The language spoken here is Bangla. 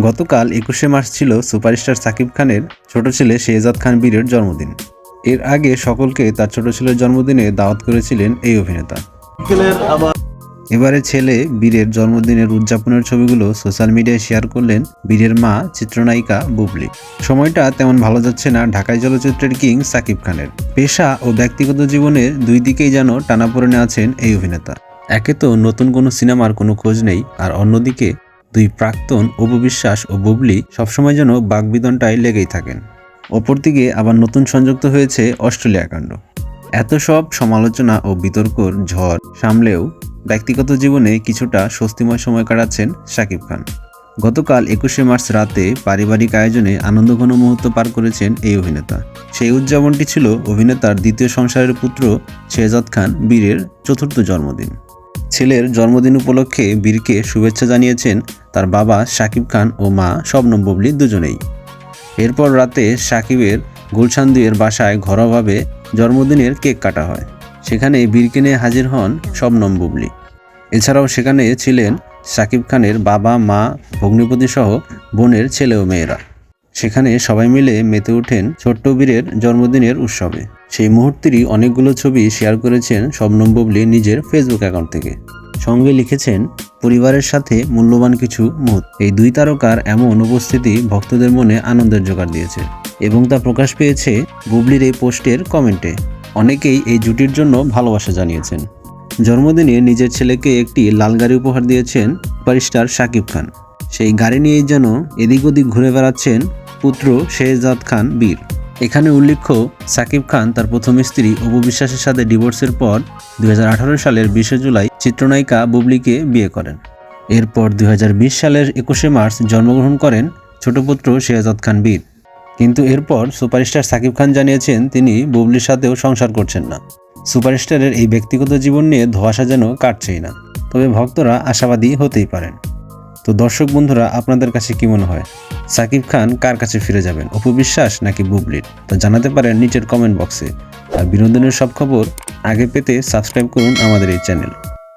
গতকাল ২১শে মার্চ ছিল সুপারস্টার সাকিব খানের ছোট ছেলে শেহজাদ খান বীরের জন্মদিন। এর আগে সকলকে তার ছোট ছেলের জন্মদিনে দাওয়াত করেছিলেন এই অভিনেতা। এবারে ছেলে বীরের জন্মদিনের উদযাপনের ছবিগুলো সোশ্যাল মিডিয়ায় শেয়ার করলেন বীরের মা চিত্রনায়িকা বুবলি। সময়টা তেমন ভালো যাচ্ছে না ঢাকাই চলচ্চিত্রের কিং সাকিব খানের। পেশা ও ব্যক্তিগত জীবনের দুই দিকেই যেন টানাপোড়েনে আছেন এই অভিনেতা। একে তো নতুন কোনো সিনেমার কোনো খোঁজ নেই, আর অন্যদিকে দুই প্রাক্তন অপু বিশ্বাস ও বুবলি সবসময় যেন বাগবিতণ্ডায় লেগেই থাকেন। অপরদিকে আবার নতুন সংযুক্ত হয়েছে অস্ট্রেলিয়া কাণ্ড। এত সব সমালোচনা ও বিতর্কর ঝড় সামলেও ব্যক্তিগত জীবনে কিছুটা স্বস্তিময় সময় কাটাচ্ছেন সাকিব খান। গতকাল ২১শে মার্চ রাতে পারিবারিক আয়োজনে আনন্দঘন মুহূর্ত পার করেছেন এই অভিনেতা। সেই উদযাপনটি ছিল অভিনেতার দ্বিতীয় সংসারের পুত্র শেহজাদ খান বীরের চতুর্থ জন্মদিন। ছেলের জন্মদিন উপলক্ষে বীরকে শুভেচ্ছা জানিয়েছেন তার বাবা সাকিব খান ও মা শবনম বুবলি দুজনেই। এরপর রাতে সাকিবের গুলশান ২-এর বাসায় ঘরোয়াভাবে জন্মদিনের কেক কাটা হয়। সেখানে বীরকে নিয়ে হাজির হন শবনম বুবলি। এছাড়াও সেখানে ছিলেন সাকিব খানের বাবা, মা, ভগ্নিপতি সহ বোনের ছেলে ও মেয়েরা। সেখানে সবাই মিলে মেতে ওঠেন ছোট্ট বীরের জন্মদিনের উৎসবে। সেই মুহূর্তেরই অনেকগুলো ছবি শেয়ার করেছেন শবনম বুবলি নিজের ফেসবুক অ্যাকাউন্ট থেকে। সঙ্গে লিখেছেন, পরিবারের সাথে মূল্যবান কিছু মুহূর্ত। এই দুই তারকার এমন উপস্থিতি ভক্তদের মনে আনন্দের জোগাড় দিয়েছে এবং তা প্রকাশ পেয়েছে বুবলির এই পোস্টের কমেন্টে। অনেকেই এই জুটির জন্য ভালোবাসা জানিয়েছেন। জন্মদিনে নিজের ছেলেকে একটি লাল গাড়ি উপহার দিয়েছেন সুপারস্টার সাকিব খান। সেই গাড়ি নিয়েই যেন এদিক ওদিক ঘুরে বেড়াচ্ছেন পুত্র শেহজাদ খান বীর। এখানে উল্লেখ্য, সাকিব খান তার প্রথম স্ত্রী অপু বিশ্বাসের সাথে ডিভোর্সের পর ২০১৮ সালের ২০শে জুলাই চিত্রনায়িকা বুবলিকে বিয়ে করেন। এরপর ২০২০ সালের ২১শে মার্চ জন্মগ্রহণ করেন ছোট পুত্র শেহজাদ খান বীর। কিন্তু এরপর সুপারস্টার সাকিব খান জানিয়েছেন তিনি বুবলির সাথেও সংসার করছেন না। সুপারস্টারের এই ব্যক্তিগত জীবন নিয়ে ধোঁয়াশা যেন কাটছেই না। তবে ভক্তরা আশাবাদী হতেই পারেন। তো দর্শক বন্ধুরা, আপনাদের কাছে কি মনে হয়, সাকিব খান কার কাছে ফিরে যাবেন, অপু বিশ্বাস নাকি বুবলির? তা জানাতে পারেন নিচের কমেন্ট বক্সে। আর বিনোদনের সব খবর আগে পেতে সাবস্ক্রাইব করুন আমাদের এই চ্যানেল।